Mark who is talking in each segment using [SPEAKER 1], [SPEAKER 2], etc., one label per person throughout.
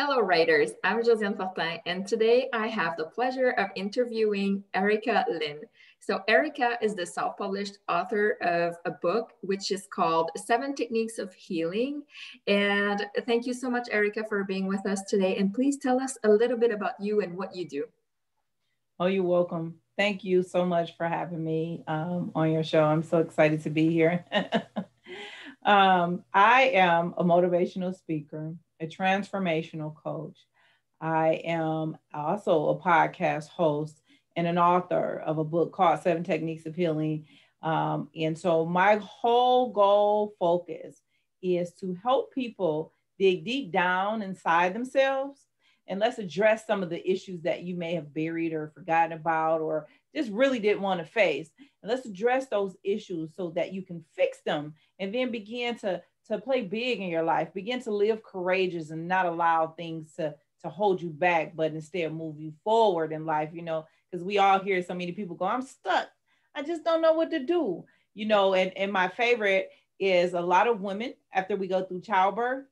[SPEAKER 1] Hello, writers. I'm Josiane Fortin, and today I have the pleasure of interviewing Erica Lynn. So, Erica is the self published author of a book which is called Seven Techniques of Healing. And thank you so much, Erica, for being with us today. And please tell us a little bit about you and what you do.
[SPEAKER 2] Oh, you're welcome. Thank you so much for having me on your show. I'm so excited to be here. I am a motivational speaker, a transformational coach. I am also a podcast host and an author of a book called Seven Techniques of Healing. And so my whole goal focus is to help people dig deep down inside themselves, and let's address some of the issues that you may have buried or forgotten about or just really didn't want to face. And let's address those issues so that you can fix them and then begin to play big in your life, begin to live courageous and not allow things to hold you back, but instead move you forward in life, because we all hear so many people go, I'm stuck. I just don't know what to do, and my favorite is a lot of women after we go through childbirth,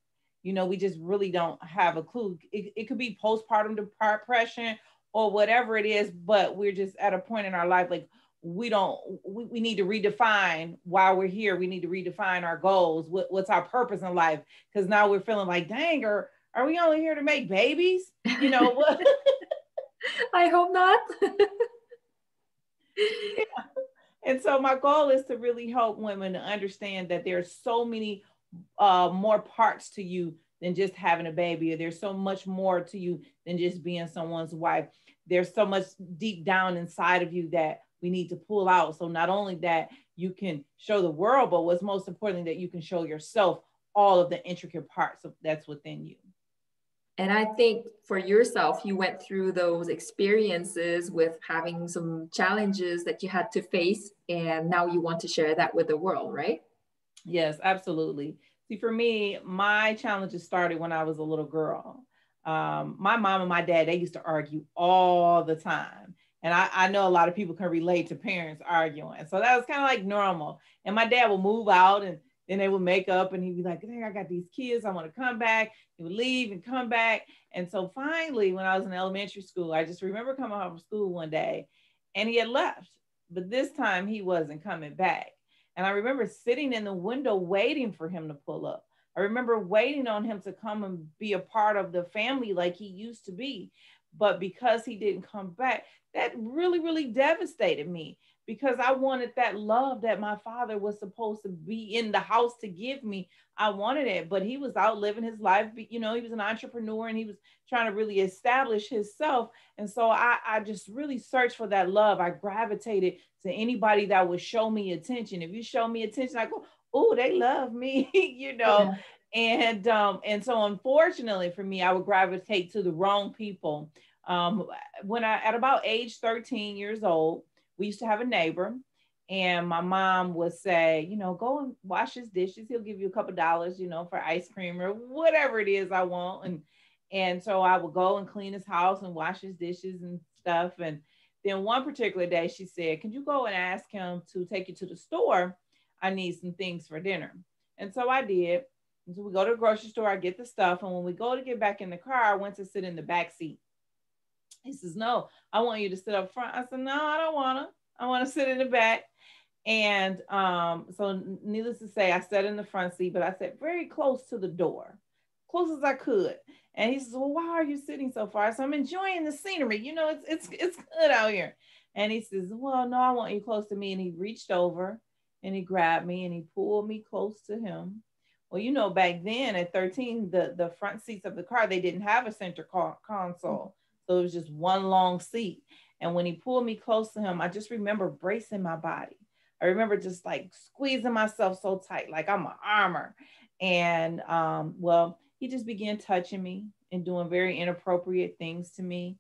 [SPEAKER 2] we just really don't have a clue. It could be postpartum depression or whatever it is, but we're just at a point in our life, like we need to redefine why we're here. We need to redefine our goals. What's our purpose in life? Because now we're feeling like, dang, are we only here to make babies? What?
[SPEAKER 1] I hope not.
[SPEAKER 2] Yeah. And so my goal is to really help women to understand that there's so many more parts to you than just having a baby. Or there's so much more to you than just being someone's wife. There's so much deep down inside of you that we need to pull out. So not only that you can show the world, but what's most important, that you can show yourself all of the intricate parts of that's within you.
[SPEAKER 1] And I think for yourself, you went through those experiences with having some challenges that you had to face, and now you want to share that with the world, right?
[SPEAKER 2] Yes, absolutely. See, for me, my challenges started when I was a little girl. My mom and my dad, they used to argue all the time. And I know a lot of people can relate to parents arguing. So that was kind of like normal. And my dad would move out and then they would make up and he'd be like, dang, I got these kids. I want to come back. He would leave and come back. And so finally, when I was in elementary school, I just remember coming home from school one day and he had left. But this time he wasn't coming back. And I remember sitting in the window waiting for him to pull up. I remember waiting on him to come and be a part of the family like he used to be. But because he didn't come back, that really, really devastated me because I wanted that love that my father was supposed to be in the house to give me. I wanted it, but he was out living his life. He was an entrepreneur and he was trying to really establish himself. And so I just really searched for that love. I gravitated to anybody that would show me attention. If you show me attention, I go, oh, they love me,
[SPEAKER 1] Yeah.
[SPEAKER 2] And so unfortunately for me, I would gravitate to the wrong people. When I, at about age 13 years old, we used to have a neighbor and my mom would say, go and wash his dishes. He'll give you a couple dollars, for ice cream or whatever it is I want. And so I would go and clean his house and wash his dishes and stuff. And then one particular day she said, can you go and ask him to take you to the store? I need some things for dinner. And so I did. And so we go to the grocery store, I get the stuff. And when we go to get back in the car, I went to sit in the back seat. He says, no, I want you to sit up front. I said, no, I don't want to. I want to sit in the back. And so needless to say, I sat in the front seat, but I sat very close to the door, close as I could. And he says, well, why are you sitting so far? So I'm enjoying the scenery. It's good out here. And he says, well, no, I want you close to me. And he reached over and he grabbed me and he pulled me close to him. Well, back then at 13, the front seats of the car, they didn't have a center console. So it was just one long seat. And when he pulled me close to him, I just remember bracing my body. I remember just like squeezing myself so tight, like I'm an armor. And he just began touching me and doing very inappropriate things to me.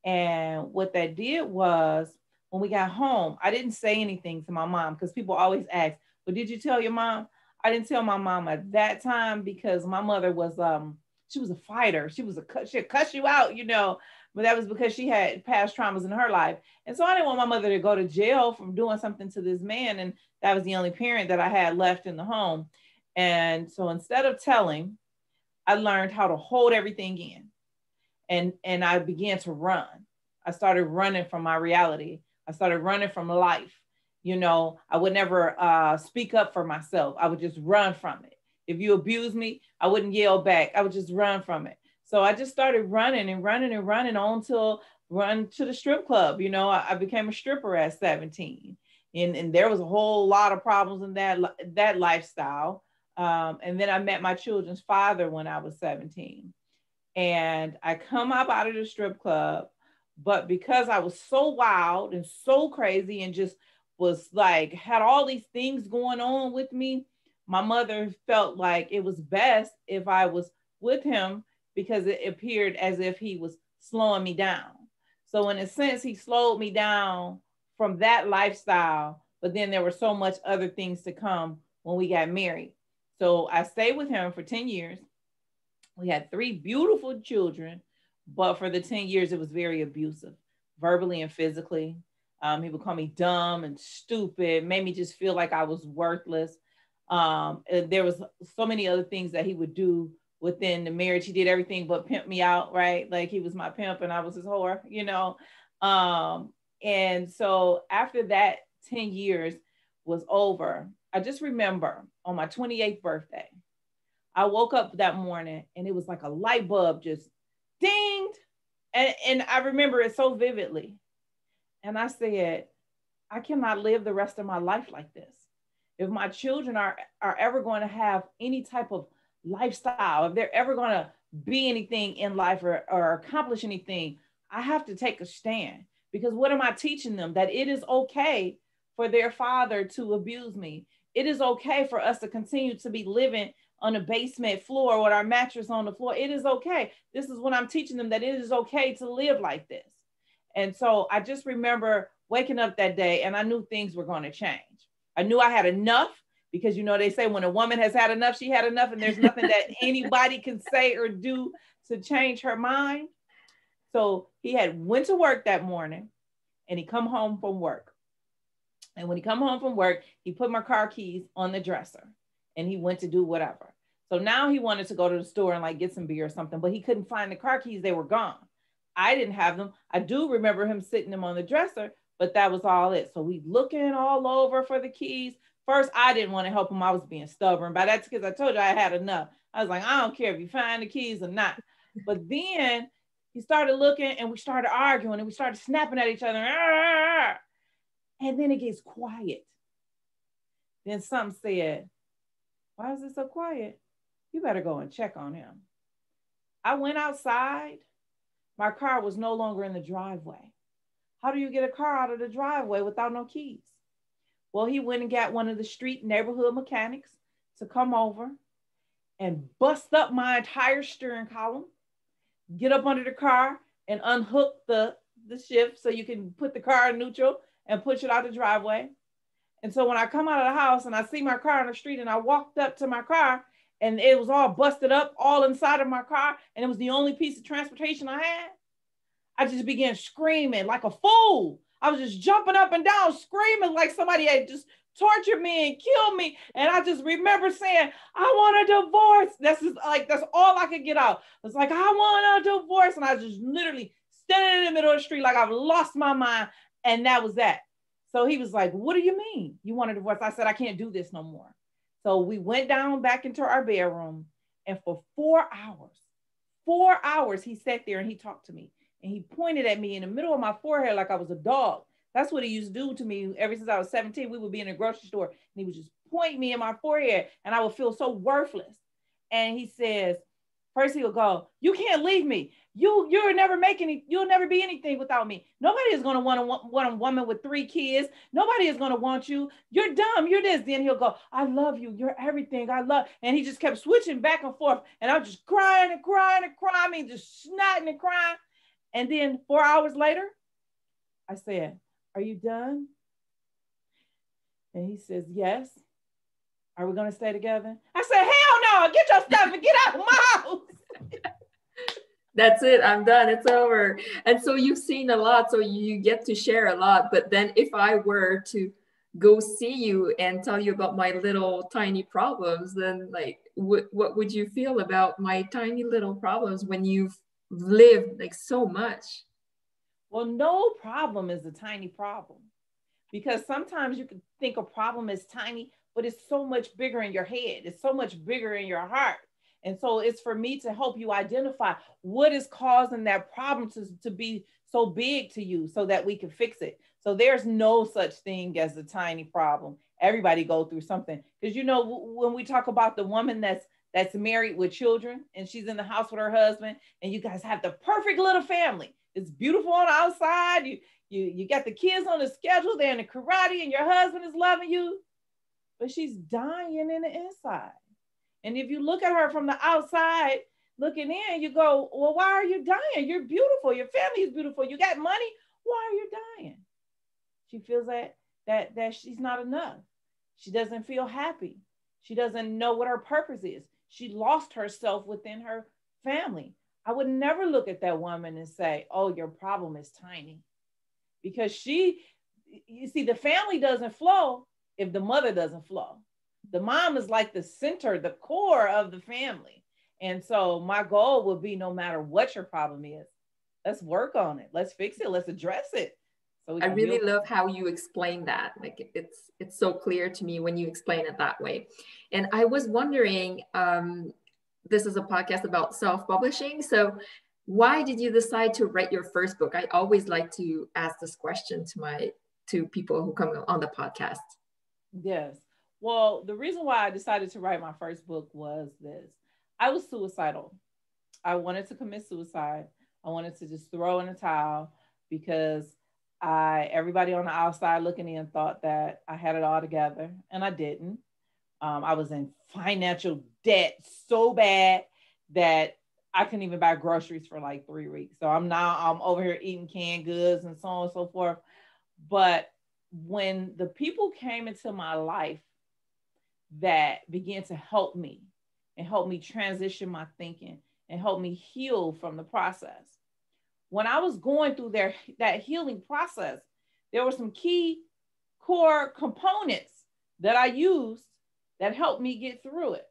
[SPEAKER 2] And what that did was when we got home, I didn't say anything to my mom because people always ask, well, did you tell your mom? I didn't tell my mom at that time because my mother was, she was a fighter. She'd cuss you out, but that was because she had past traumas in her life. And so I didn't want my mother to go to jail from doing something to this man. And that was the only parent that I had left in the home. And so instead of telling, I learned how to hold everything in. And I began to run. I started running from my reality. I started running from life. You know, I would never speak up for myself. I would just run from it. If you abuse me, I wouldn't yell back. I would just run from it. So I just started running and running and running on till run to the strip club. You know, I became a stripper at 17. And there was a whole lot of problems in that lifestyle. And then I met my children's father when I was 17. And I come up out of the strip club, but because I was so wild and so crazy and just was like, had all these things going on with me, my mother felt like it was best if I was with him because it appeared as if he was slowing me down. So in a sense, he slowed me down from that lifestyle, but then there were so much other things to come when we got married. So I stayed with him for 10 years. We had 3 beautiful children, but for the 10 years, it was very abusive, verbally and physically. He would call me dumb and stupid, made me just feel like I was worthless. There was so many other things that he would do within the marriage. He did everything but pimp me out, right? Like he was my pimp and I was his whore, you know? And so after that 10 years was over, I just remember on my 28th birthday, I woke up that morning and it was like a light bulb just dinged. And I remember it so vividly. And I said, I cannot live the rest of my life like this. If my children are ever going to have any type of lifestyle, if they're ever going to be anything in life or accomplish anything, I have to take a stand. Because what am I teaching them? That it is okay for their father to abuse me. It is okay for us to continue to be living on a basement floor with our mattress on the floor. It is okay. This is what I'm teaching them, that it is okay to live like this. And so I just remember waking up that day and I knew things were going to change. I knew I had enough because, you know, they say when a woman has had enough, she had enough, and there's nothing that anybody can say or do to change her mind. So he had went to work that morning and he come home from work. And when he come home from work, he put my car keys on the dresser and he went to do whatever. So now he wanted to go to the store and like get some beer or something, but he couldn't find the car keys. They were gone. I didn't have them. I do remember him sitting them on the dresser, but that was all it. So we looking all over for the keys. First, I didn't want to help him. I was being stubborn, but that's because I told you I had enough. I was like, I don't care if you find the keys or not. But then he started looking and we started arguing and we started snapping at each other. And then it gets quiet. Then something said, why is it so quiet? You better go and check on him. I went outside. My car was no longer in the driveway. How do you get a car out of the driveway without no keys? Well, he went and got one of the street neighborhood mechanics to come over and bust up my entire steering column, get up under the car and unhook the shift so you can put the car in neutral and push it out the driveway. And so when I come out of the house and I see my car on the street and I walked up to my car and it was all busted up, all inside of my car, and it was the only piece of transportation I had, I just began screaming like a fool. I was just jumping up and down, screaming like somebody had just tortured me and killed me. And I just remember saying, I want a divorce. That's all I could get out. It's like, I want a divorce. And I was just literally standing in the middle of the street like I've lost my mind. And that was that. So he was like, what do you mean you want a divorce? I said, I can't do this no more. So we went down back into our bedroom, and for 4 hours, he sat there and he talked to me. And he pointed at me in the middle of my forehead like I was a dog. That's what he used to do to me ever since I was 17. We would be in a grocery store and he would just point me in my forehead and I would feel so worthless. And he says, first he would go, you can't leave me. You'll never be anything without me. Nobody is going to want a woman with 3 kids. Nobody is going to want you. You're dumb. You're this. Then he'll go, I love you. You're everything. I love. And he just kept switching back and forth. And I was just crying and crying and crying. I mean, just snotting and crying. And then 4 hours later, I said, are you done? And he says, yes. Are we going to stay together? I said, hell no, get your stuff and get out of my house.
[SPEAKER 1] That's it. I'm done. It's over. And so you've seen a lot, so you get to share a lot. But then if I were to go see you and tell you about my little tiny problems, then like what would you feel about my tiny little problems when you've lived like so much?
[SPEAKER 2] Well, no problem is a tiny problem, because sometimes you can think a problem is tiny, but it's so much bigger in your head. It's so much bigger in your heart. And so it's for me to help you identify what is causing that problem to be so big to you so that we can fix it. So there's no such thing as a tiny problem. Everybody go through something. Because you know, when we talk about the woman that's married with children and she's in the house with her husband and you guys have the perfect little family. It's beautiful on the outside. You got the kids on the schedule, they're in the karate, and your husband is loving you, but she's dying in the inside. And if you look at her from the outside looking in, you go, well, why are you dying? You're beautiful. Your family is beautiful. You got money. Why are you dying? She feels that she's not enough. She doesn't feel happy. She doesn't know what her purpose is. She lost herself within her family. I would never look at that woman and say, oh, your problem is tiny. Because you see, the family doesn't flow if the mother doesn't flow. The mom is like the center, the core of the family. And so my goal would be, no matter what your problem is, let's work on it. Let's fix it. Let's address it. So
[SPEAKER 1] I really love how you explain that. Like it's so clear to me when you explain it that way. And I was wondering, this is a podcast about self-publishing. So why did you decide to write your first book? I always like to ask this question to people who come on the podcast.
[SPEAKER 2] Yes. Well, the reason why I decided to write my first book was this. I was suicidal. I wanted to commit suicide. I wanted to just throw in a towel because everybody on the outside looking in thought that I had it all together, and I didn't. I was in financial debt so bad that I couldn't even buy groceries for like 3 weeks. So I'm over here eating canned goods and so on and so forth. But when the people came into my life that began to help me and help me transition my thinking and help me heal from the process, when I was going through that healing process, there were some key core components that I used that helped me get through it.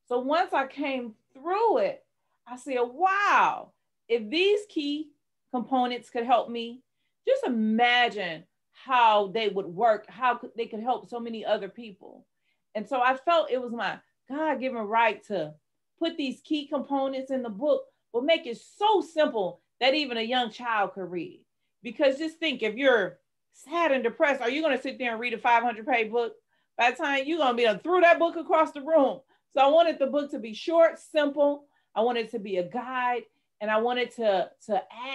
[SPEAKER 2] So once I came through it, I said, wow, if these key components could help me, just imagine how they would work, how they could help so many other people. And so I felt it was my God-given right to put these key components in the book, but make it so simple that even a young child could read. Because just think, if you're sad and depressed, are you going to sit there and read a 500-page book? By the time you're going to be able to throw that book across the room. So I wanted the book to be short, simple. I wanted it to be a guide. And I wanted to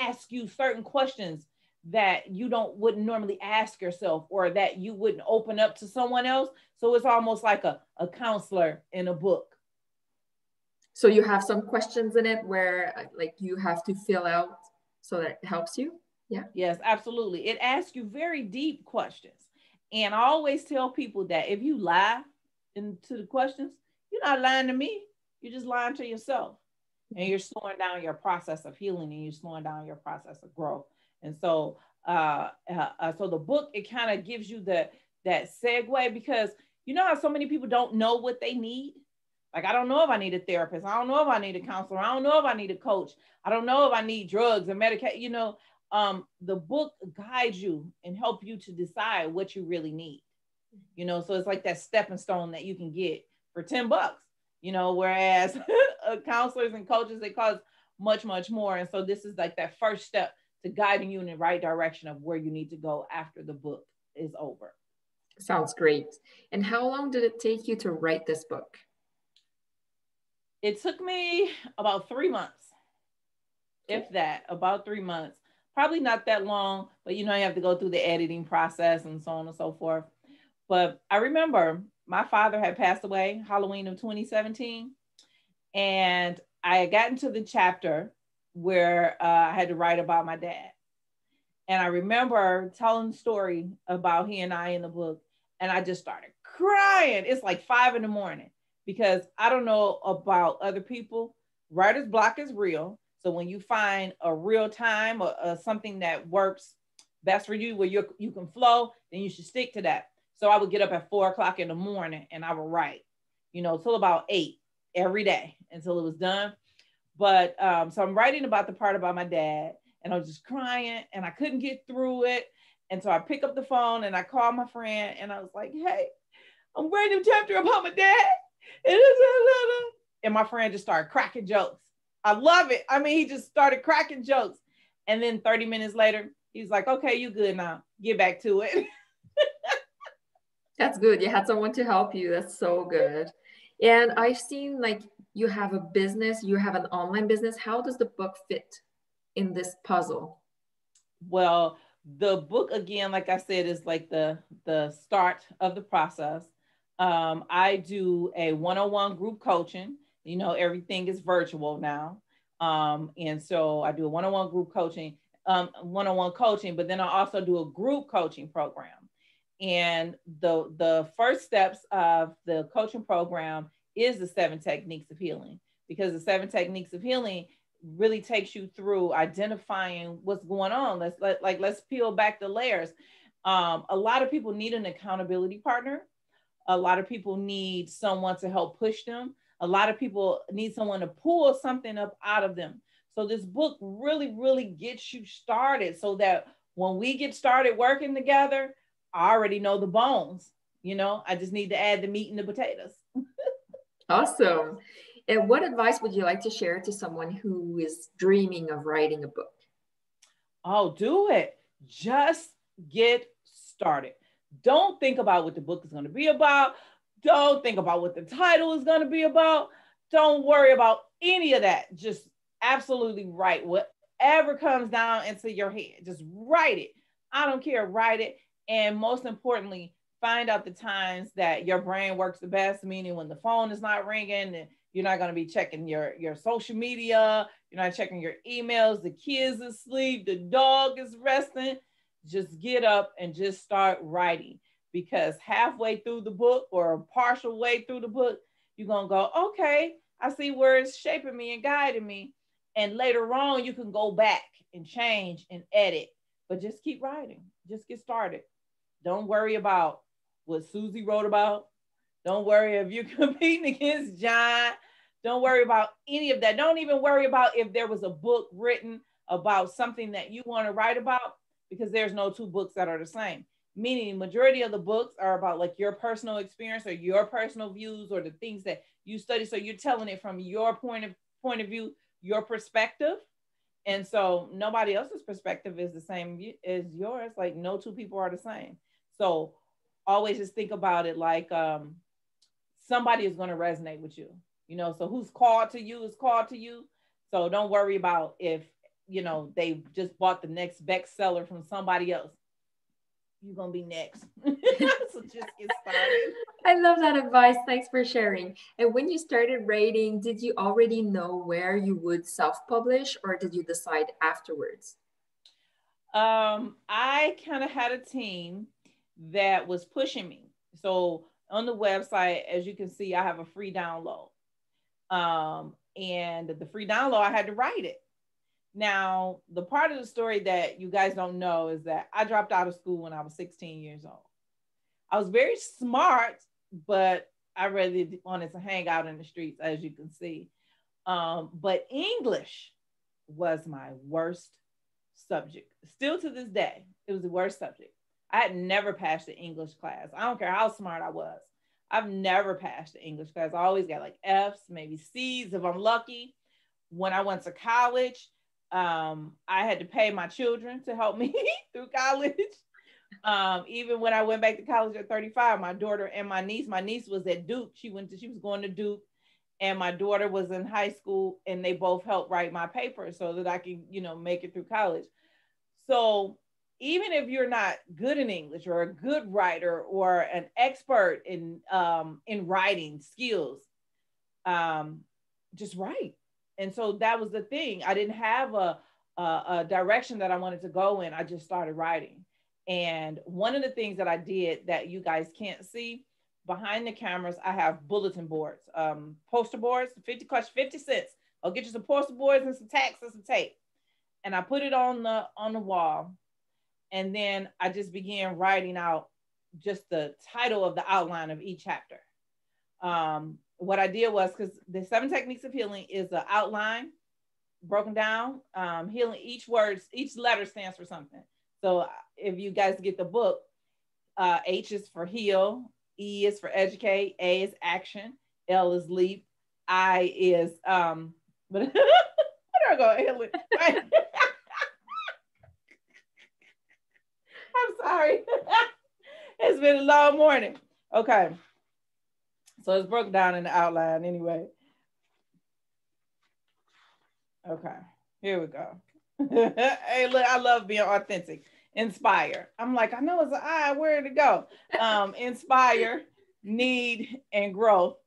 [SPEAKER 2] ask you certain questions that you wouldn't normally ask yourself, or that you wouldn't open up to someone else. So it's almost like a counselor in a book.
[SPEAKER 1] So you have some questions in it where like you have to fill out so that it helps you? Yeah.
[SPEAKER 2] Yes, absolutely. It asks you very deep questions. And I always tell people that if you lie into the questions, you're not lying to me. You're just lying to yourself. And you're slowing down your process of healing, and you're slowing down your process of growth. And so, so the book, it kind of gives you that segue, because you know how so many people don't know what they need. Like, I don't know if I need a therapist. I don't know if I need a counselor. I don't know if I need a coach. I don't know if I need drugs and medication. You know, the book guides you and help you to decide what you really need. You know, so it's like that stepping stone that you can get for $10. You know, whereas counselors and coaches, they cost much, much more. And so this is like that first step to guiding you in the right direction of where you need to go after the book is over.
[SPEAKER 1] Sounds great. And how long did it take you to write this book?
[SPEAKER 2] It took me about 3 months, if that, about 3 months. Probably not that long, but you know, you have to go through the editing process and so on and so forth. But I remember my father had passed away Halloween of 2017. And I had gotten to the chapter where I had to write about my dad. And I remember telling the story about he and I in the book, and I just started crying. It's like 5 a.m. because I don't know about other people. Writer's block is real. So when you find a real time or something that works best for you, where you can flow, then you should stick to that. So I would get up at 4 o'clock in the morning and I would write, till about 8 every day until it was done. But so I'm writing about the part about my dad, and I was just crying and I couldn't get through it. And so I pick up the phone and I call my friend and I was like, hey, I'm writing a chapter about my dad. And my friend just started cracking jokes. I love it. I mean, he just started cracking jokes. And then 30 minutes later, he's like, okay, you good now. Get back to it.
[SPEAKER 1] That's good. You had someone to help you. That's so good. And I've seen like you have a business, you have an online business. How does the book fit in this puzzle?
[SPEAKER 2] Well, the book, again, like I said, is like the start of the process. I do a one-on-one group coaching. Everything is virtual now. And so I do a one-on-one group coaching, one-on-one coaching, but then I also do a group coaching program. And the first steps of the coaching program is the 7 techniques of healing, because the 7 techniques of healing really takes you through identifying what's going on. Let's peel back the layers. A lot of people need an accountability partner. A lot of people need someone to help push them. A lot of people need someone to pull something up out of them. So this book really, really gets you started so that when we get started working together, I already know the bones. I just need to add the meat and the potatoes.
[SPEAKER 1] Awesome. And what advice would you like to share to someone who is dreaming of writing a book?
[SPEAKER 2] Oh, do it. Just get started. Don't think about what the book is going to be about. Don't think about what the title is going to be about. Don't worry about any of that. Just absolutely write whatever comes down into your head. Just write it. I don't care. Write it. And most importantly, find out the times that your brain works the best, meaning when the phone is not ringing and you're not going to be checking your social media, you're not checking your emails, the kids are asleep, the dog is resting. Just get up and just start writing, because halfway through the book or a partial way through the book, you're going to go, okay, I see where it's shaping me and guiding me. And later on, you can go back and change and edit, but just keep writing. Just get started. Don't worry about what Susie wrote about. Don't worry if you're competing against John. Don't worry about any of that. Don't even worry about if there was a book written about something that you want to write about, because there's no 2 books that are the same. Meaning the majority of the books are about like your personal experience or your personal views or the things that you study. So you're telling it from your point of view, your perspective. And so nobody else's perspective is the same as yours. Like no 2 people are the same. So always just think about it like somebody is going to resonate with you, so who's called to you is called to you. So don't worry about if, they just bought the next bestseller from somebody else. You're going to be next. So just get started.
[SPEAKER 1] I love that advice. Thanks for sharing. And when you started writing, did you already know where you would self-publish, or did you decide afterwards?
[SPEAKER 2] I kind of had a team that was pushing me. So on the website, as you can see, I have a free download. And the free download, I had to write it. Now, the part of the story that you guys don't know is that I dropped out of school when I was 16 years old. I was very smart, but I really wanted to hang out in the streets, as you can see. But English was my worst subject. Still to this day, it was the worst subject. I had never passed the English class. I don't care how smart I was. I've never passed the English class. I always got like F's, maybe C's if I'm lucky. When I went to college, I had to pay my children to help me through college. Even when I went back to college at 35, my daughter and my niece was at Duke. She was going to Duke, and my daughter was in high school, and they both helped write my paper so that I could, make it through college. So even if you're not good in English or a good writer or an expert in writing skills, just write. And so that was the thing. I didn't have a direction that I wanted to go in. I just started writing. And one of the things that I did that you guys can't see, behind the cameras, I have bulletin boards, poster boards, 50 cents. I'll get you some poster boards and some tacks and some tape. And I put it on the wall. And then I just began writing out just the title of the outline of each chapter. What I did was, because the 7 techniques of healing is an outline broken down. Healing, each letter stands for something. So if you guys get the book, H is for heal, E is for educate, A is action, L is leap, I is but I go heal it. Right? I'm sorry. It's been a long morning. Okay. So it's broken down in the outline anyway. Okay, here we go. Hey, look, I love being authentic. Inspire. I'm like, I know it's an I, where did it go? Inspire, need, and growth.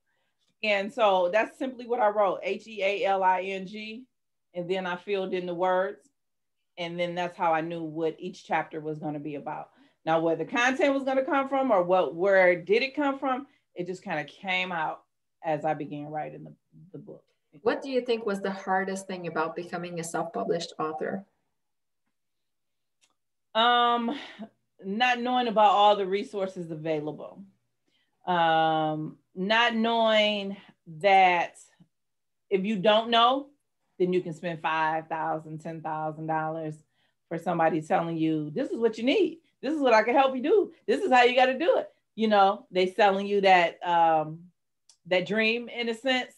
[SPEAKER 2] And so that's simply what I wrote, HEALING. And then I filled in the words. And then that's how I knew what each chapter was going to be about. Now, where the content was going to come from, or where did it come from, it just kind of came out as I began writing the book.
[SPEAKER 1] What do you think was the hardest thing about becoming a self-published author?
[SPEAKER 2] Not knowing about all the resources available. Not knowing that if you don't know, then you can spend $5,000, $10,000 for somebody telling you, this is what you need. This is what I can help you do. This is how you got to do it. You know, they selling you that dream in a sense.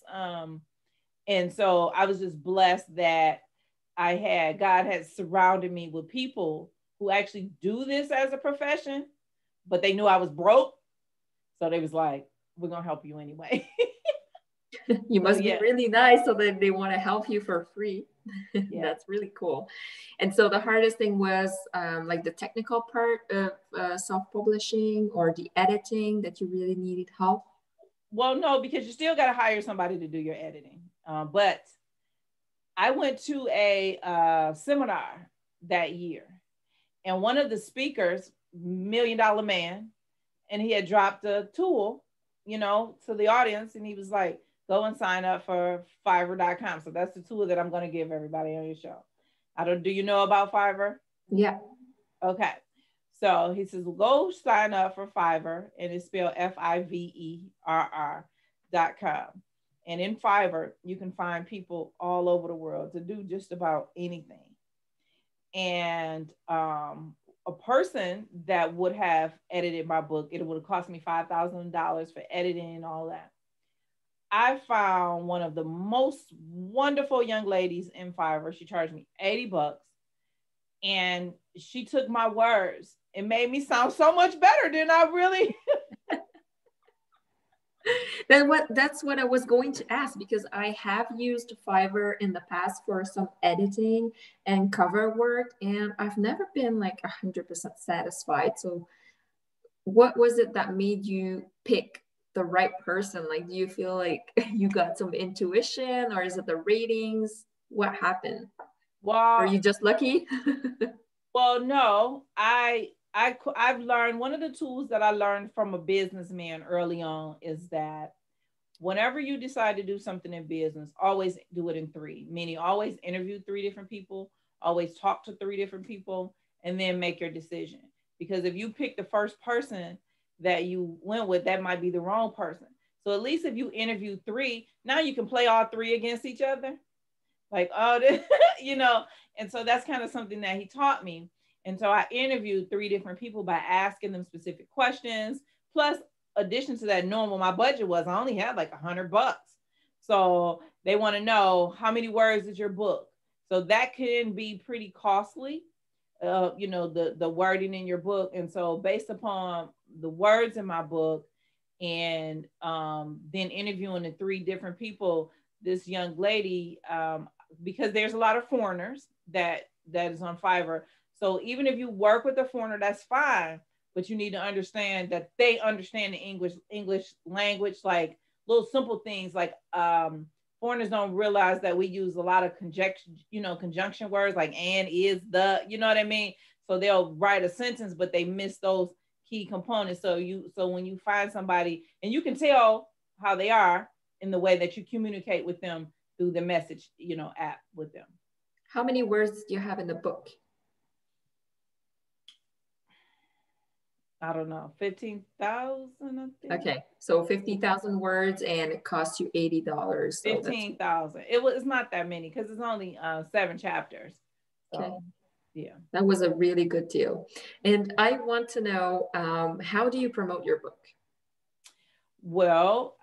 [SPEAKER 2] And so I was just blessed that God had surrounded me with people who actually do this as a profession, but they knew I was broke. So they was like, we're going to help you anyway.
[SPEAKER 1] You must be really nice so that they want to help you for free. Yeah. That's really cool. And so the hardest thing was like the technical part of self-publishing, or the editing that you really needed help?
[SPEAKER 2] Well, no, because you still got to hire somebody to do your editing. But I went to a seminar that year, and one of the speakers, $1 million man, and he had dropped a tool, you know, to the audience, and he was like, go and sign up for Fiverr.com. So that's the tool that I'm going to give everybody on your show. Do you know about Fiverr?
[SPEAKER 1] Yeah.
[SPEAKER 2] Okay. So he says, well, go sign up for Fiverr, and it's spelled Fiverr.com. And in Fiverr, you can find people all over the world to do just about anything. And a person that would have edited my book, it would have cost me $5,000 for editing and all that. I found one of the most wonderful young ladies in Fiverr. She charged me $80, and she took my words and made me sound so much better than I really.
[SPEAKER 1] That's what I was going to ask, because I have used Fiverr in the past for some editing and cover work, and I've never been like 100% satisfied. So what was it that made you pick the right person? Like, do you feel like you got some intuition, or is it the ratings? What happened?
[SPEAKER 2] Well,
[SPEAKER 1] are you just lucky?
[SPEAKER 2] Well, no, I've learned, one of the tools that I learned from a businessman early on is that whenever you decide to do something in business, always do it in 3, meaning always interview 3 different people, always talk to 3 different people, and then make your decision. Because if you pick the first person that you went with, that might be the wrong person. So at least if you interview 3, now you can play all 3 against each other. Like, oh, you know, and so that's kind of something that he taught me. And so I interviewed 3 different people by asking them specific questions. Plus, addition to that, knowing what my budget was, I only had like $100. So they want to know, how many words is your book? So that can be pretty costly, you know, the wording in your book. And so based upon the words in my book, and then interviewing the 3 different people, this young lady, because there's a lot of foreigners that is on Fiverr. So even if you work with a foreigner, that's fine, but you need to understand that they understand the English language, like little simple things like foreigners don't realize that we use a lot of conjunction words like and, is, the, you know what I mean? So they'll write a sentence, but they miss those key components. So when you find somebody, and you can tell how they are in the way that you communicate with them through the message, app with them.
[SPEAKER 1] How many words do you have in the book?
[SPEAKER 2] I don't know, 15,000, I think.
[SPEAKER 1] Okay, so 50,000 words and it costs you $80. So that's
[SPEAKER 2] 15,000. It's not that many because it's only 7 chapters.
[SPEAKER 1] okay.
[SPEAKER 2] So yeah.
[SPEAKER 1] That was a really good deal. And I want to know, how do you promote your book?
[SPEAKER 2] Well,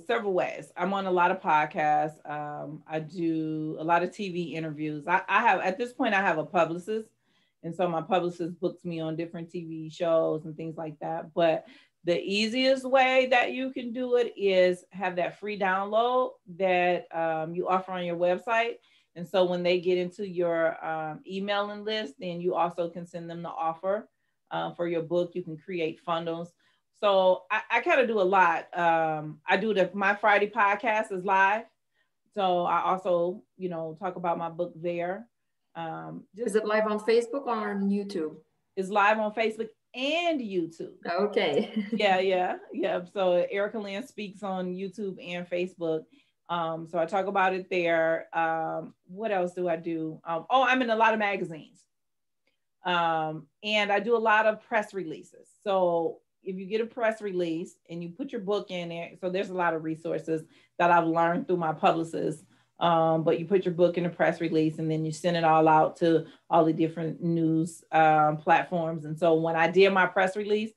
[SPEAKER 2] several ways. I'm on a lot of podcasts. I do a lot of TV interviews. I have, at this point, I have a publicist. And so my publicist books me on different TV shows and things like that. But the easiest way that you can do it is have that free download that you offer on your website. And so when they get into your emailing list, then you also can send them the offer for your book. You can create funnels. So I kind of do a lot. I do my Friday podcast is live. So I also, talk about my book there.
[SPEAKER 1] Is
[SPEAKER 2] Just
[SPEAKER 1] it live on Facebook or on YouTube?
[SPEAKER 2] is live on Facebook and YouTube.
[SPEAKER 1] Okay.
[SPEAKER 2] Yeah, yeah, yeah. So Erica Lynn speaks on YouTube and Facebook. So I talk about it there. What else do I do? I'm in a lot of magazines. And I do a lot of press releases. So if you get a press release and you put your book in there, so there's a lot of resources that I've learned through my publicist. But you put your book in a press release and then you send it all out to all the different news platforms. And so when I did my press release,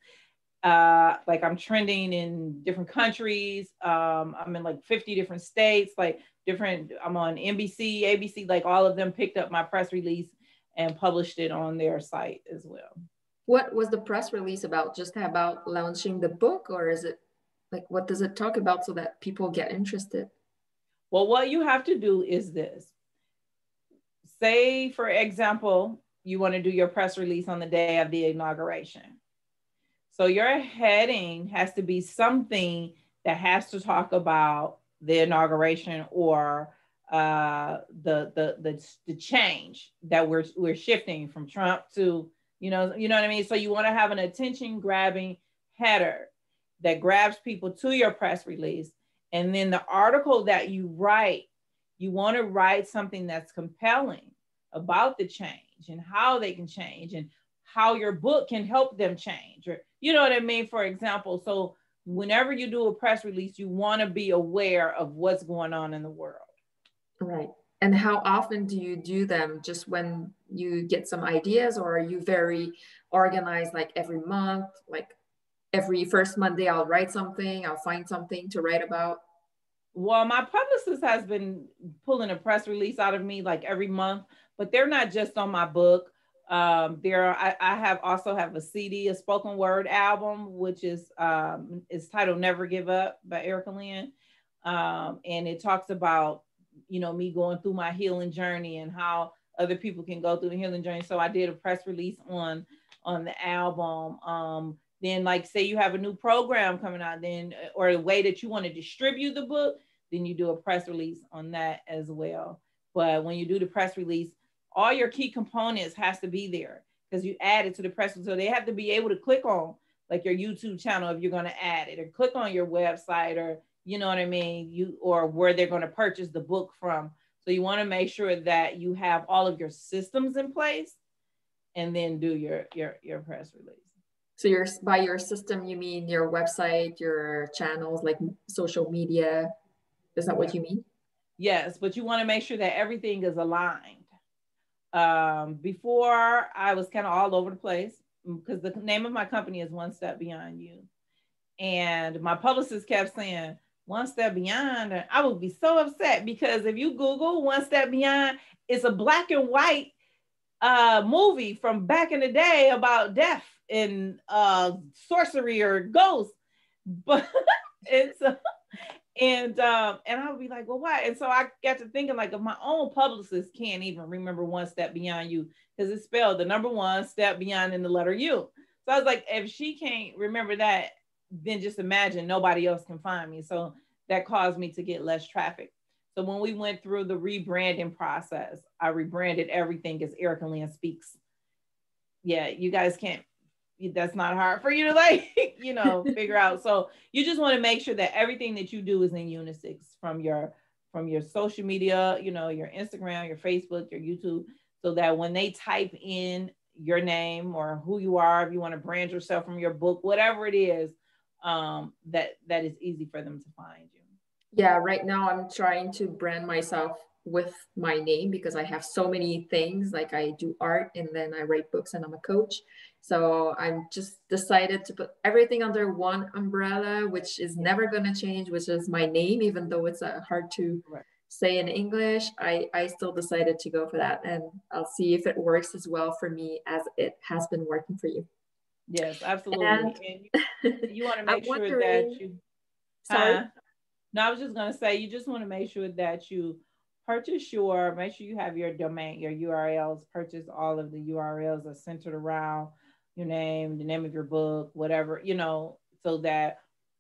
[SPEAKER 2] like I'm trending in different countries. I'm in like 50 different states, like I'm on NBC, ABC, like all of them picked up my press release and published it on their site as well.
[SPEAKER 1] What was the press release about? Just about launching the book, or is it like what does it talk about so that people get interested?
[SPEAKER 2] Well, what you have to do is this. Say, for example, you want to do your press release on the day of the inauguration. So your heading has to be something that has to talk about the inauguration or the change that we're shifting from Trump to, what I mean? So you want to have an attention grabbing header that grabs people to your press release. And then the article that you write, you want to write something that's compelling about the change and how they can change and how your book can help them change, or you know what I mean? For example, so whenever you do a press release, you want to be aware of what's going on in the world.
[SPEAKER 1] Right. And how often do you do them? Just when you get some ideas, or are you very organized, like every month, like every first Monday I'll write something, I'll find something to write about?
[SPEAKER 2] Well, my publicist has been pulling a press release out of me like every month, but they're not just on my book. I have also have a CD, a spoken word album, which is titled "Never Give Up" by Erica Lynn, and it talks about me going through my healing journey and how other people can go through the healing journey. So I did a press release on the album. Then, like, say you have a new program coming out, then or a way that you want to distribute the book, then you do a press release on that as well. But when you do the press release, all your key components has to be there because you add it to the press release. So they have to be able to click on like your YouTube channel if you're going to add it, or click on your website, or you know what I mean, or where they're going to purchase the book from. So you want to make sure that you have all of your systems in place, and then do your press release.
[SPEAKER 1] So by your system, you mean your website, your channels, like social media? Is that what you mean?
[SPEAKER 2] Yes, but you want to make sure that everything is aligned. Before I was kind of all over the place because the name of my company is One Step Beyond You. And my publicist kept saying, One Step Beyond. And I would be so upset because if you Google One Step Beyond, it's a black and white movie from back in the day about death and sorcery or ghosts. But it's and I would be like, well, why? And so I got to thinking, like, if my own publicist can't even remember One Step Beyond You, because it's spelled the number one step beyond in the letter U. So I was like, if she can't remember that, then just imagine nobody else can find me. So that caused me to get less traffic. So when we went through the rebranding process, I rebranded everything as Erica Lynn Speaks. Yeah, you guys can't, that's not hard for you to figure out. So you just want to make sure that everything that you do is in unison from your social media, your Instagram, your Facebook, your YouTube, so that when they type in, your name or who you are, if you want to brand yourself from your book, whatever it is, that is easy for them to find you.
[SPEAKER 1] Yeah, right now I'm trying to brand myself with my name because I have so many things. Like I do art and then I write books and I'm a coach. So I'm just decided to put everything under one umbrella, which is never going to change, which is my name, even though it's hard to
[SPEAKER 2] Right.
[SPEAKER 1] say in English. I still decided to go for that. And I'll see if it works as well for me as it has been working for you.
[SPEAKER 2] Yes,
[SPEAKER 1] And
[SPEAKER 2] absolutely. And you want to
[SPEAKER 1] I'm
[SPEAKER 2] make sure that
[SPEAKER 1] wondering,
[SPEAKER 2] you,
[SPEAKER 1] sorry.
[SPEAKER 2] no, I was just going to say, you just want to make sure that you make sure you have your domain, your URLs, purchase all of the URLs are centered around your name, the name of your book, whatever, so that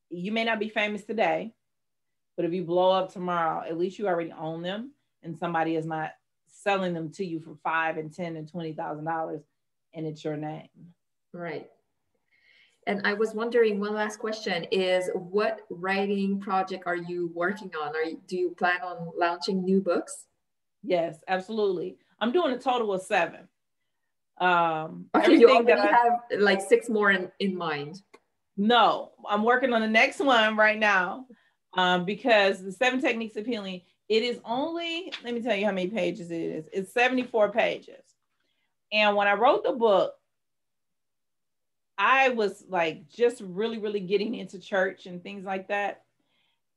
[SPEAKER 2] you may not be famous today, but if you blow up tomorrow, at least you already own them and somebody is not selling them to you for $5 and $10 and $20,000 and it's your name.
[SPEAKER 1] Right. And I was wondering, one last question is, what writing project are you working on? Do you plan on launching new books?
[SPEAKER 2] Yes, absolutely. I'm doing a total of 7.
[SPEAKER 1] Okay, you
[SPEAKER 2] Everything that
[SPEAKER 1] already have like 6 more in mind.
[SPEAKER 2] No, I'm working on the next one right now, because the 7 techniques of healing, it is only, let me tell you how many pages it is. It's 74 pages. And when I wrote the book, I was like just really, really getting into church and things like that.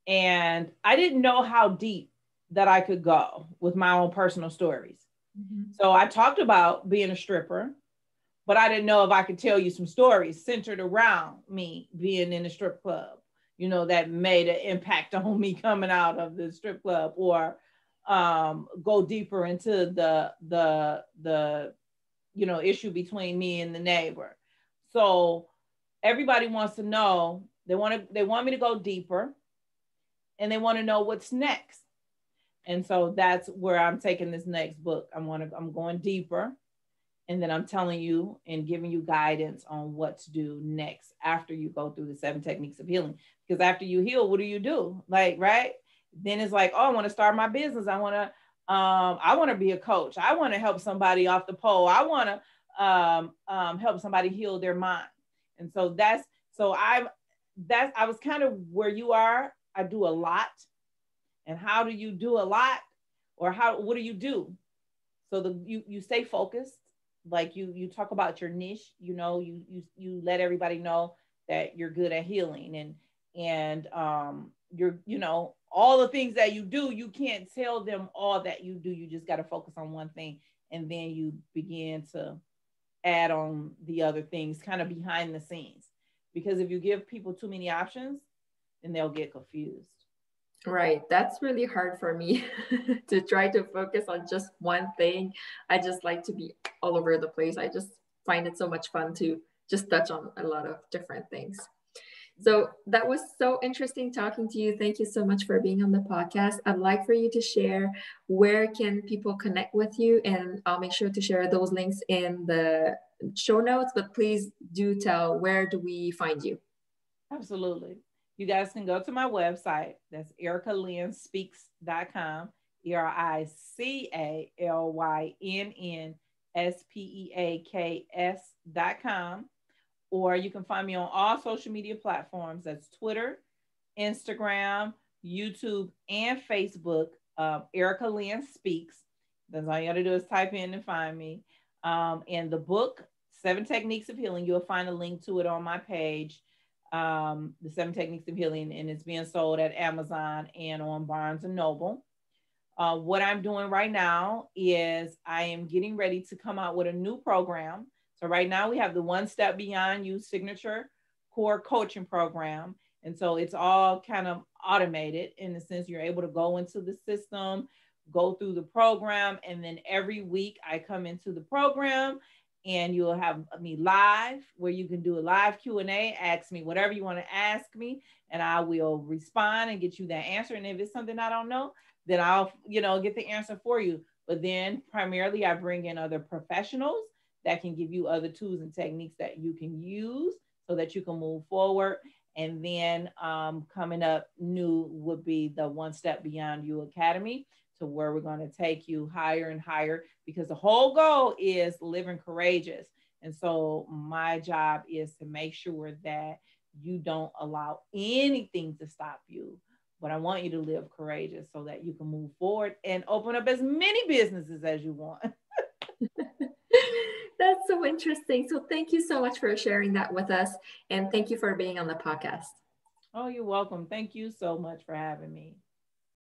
[SPEAKER 2] And I didn't know how deep that I could go with my own personal stories. Mm-hmm. So I talked about being a stripper, but I didn't know if I could tell you some stories centered around me being in a strip club, that made an impact on me coming out of the strip club, or go deeper into the issue between me and the neighbor. So everybody wants to know, they want me to go deeper and they want to know what's next. And so that's where I'm taking this next book. I'm going deeper. And then I'm telling you and giving you guidance on what to do next after you go through the 7 techniques of healing. Because after you heal, what do you do? Like, right? Then it's like, oh, I want to start my business. I want to be a coach. I want to help somebody off the pole. I want to help somebody heal their mind. And so I was kind of where you are. I do a lot. And how do you do a lot? Or what do you do? So you stay focused. Like you talk about your niche, you let everybody know that you're good at healing and you're, all the things that you do, you can't tell them all that you do. You just got to focus on one thing. And then you begin to add on the other things kind of behind the scenes, because if you give people too many options, then they'll get confused.
[SPEAKER 1] Right. That's really hard for me to try to focus on just one thing. I just like to be all over the place. I just find it so much fun to just touch on a lot of different things. So that was so interesting talking to you. Thank you so much for being on the podcast. I'd like for you to share where can people connect with you, and I'll make sure to share those links in the show notes, but please do tell, where do we find you?
[SPEAKER 2] Absolutely. You guys can go to my website. That's ericalynnspeaks.com, EricalYnnspeaks.com. Or you can find me on all social media platforms. That's Twitter, Instagram, YouTube, and Facebook. Erica Lynn Speaks. That's all you got to do is type in and find me. And the book, 7 Techniques of Healing, you'll find a link to it on my page. The 7 Techniques of Healing, and it's being sold at Amazon and on Barnes and Noble. What I'm doing right now is I am getting ready to come out with a new program. So right now we have the One Step Beyond You Signature Core Coaching Program. And so it's all kind of automated in the sense you're able to go into the system, go through the program, and then every week I come into the program and you'll have me live, where you can do a live Q&A, ask me whatever you want to ask me, and I will respond and get you that answer. And if it's something I don't know, then I'll, get the answer for you. But then primarily I bring in other professionals that can give you other tools and techniques that you can use so that you can move forward. And then coming up new would be the One Step Beyond You Academy. to where we're going to take you higher and higher, because the whole goal is living courageous. And so my job is to make sure that you don't allow anything to stop you. But I want you to live courageous so that you can move forward and open up as many businesses as you want.
[SPEAKER 1] That's so interesting. So thank you so much for sharing that with us. And thank you for being on the podcast.
[SPEAKER 2] Oh, you're welcome. Thank you so much for having me.